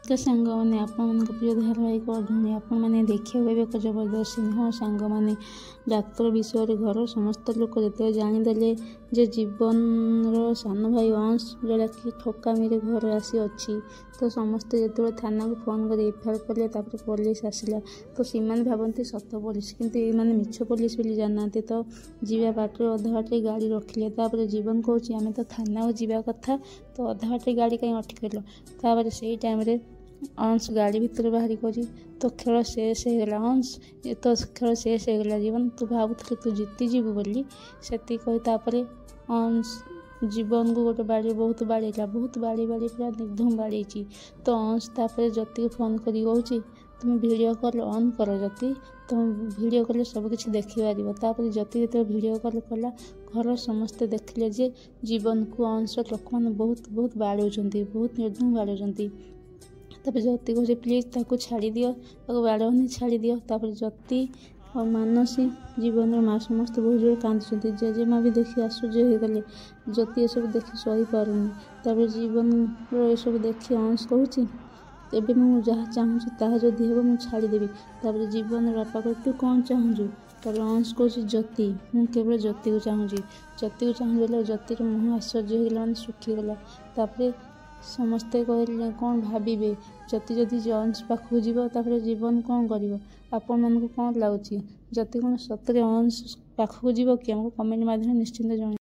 तो सांग मैंने आपण प्रिय धारावाहिक अधुनी आपण मैंने देखा एक जबरदस्त हाँ सांग मैंने डाक्तर विषय घर समस्त लोक जो जानीदे जे जीवन सान भाई अंश जोड़ा कि ठकामी घर आसी अच्छी तो समस्ते जो थाना को फोन कर एफआईआर कले पुलिस आसला तो सीमाने भावती सत पुलिस किंतु ये मिछ पुलिस बोली जाना तो जीवा बाटर अधा बाटे गाड़ी रखिले जीवन कौन आम तो थाना को जीवा कथा तो अधा बाटे गाड़ी कहीं अटकल से टाइम अंश गाड़ी भितर बाहरी करी तो खेल शेष होगा अंश तो खेल शेष होगा जीवन तू भावुलु तू जीतीजु बोली से कही अंश जीवन को गोटे बाड़ी बहुत बाड़ेला बहुत बाड़ी पूरा निर्धम बाड़ी तो अंश तापर ज्योति फोन कर कौच तुम वीडियो कॉल ऑन कर ज्योति तुम वीडियो कॉल सबकि देखिपर ज्योति जो वीडियो कॉल कला घर समस्ते देखिले जे जीवन को अंश लोक मैंने बहुत बहुत बाड़ौंट बहुत निर्धम बाड़ौंट तापर ज्योति कहे प्लीज ताको छाड़ी दियो ताको बाड़ौनी छाड़ी दियो तापर ज्योति और मानसी जीवन माँ समस्त बहुत जोर कांदुंट जेजेमा भी देखी आश्चर्य हो गले ज्योति ये सब देखी सही पारुनी तापर जीवन ये सब देखी अंश कहूँ एवं मुझे जहाँ चाहूँगी ताहा जदि हे मुझे छाड़देवी तापर जीवन बापा कह तू कौन चाहूँ तापर अंश कह ज्योति मुझे केवल ज्योति को चाहूँगी बोले ज्योतिर मुँह आश्चर्य हो गला सुखीगला तापर समस्ते कहले कौन भाविबे ज्योति जदि अंश पाखु जीवन जीवन कौन कर आपण मन को कौन लगुच ज्योति कौन सतरे अंश पाखु जीव कि हमको कमेंट माध्यम निश्चिंत जन।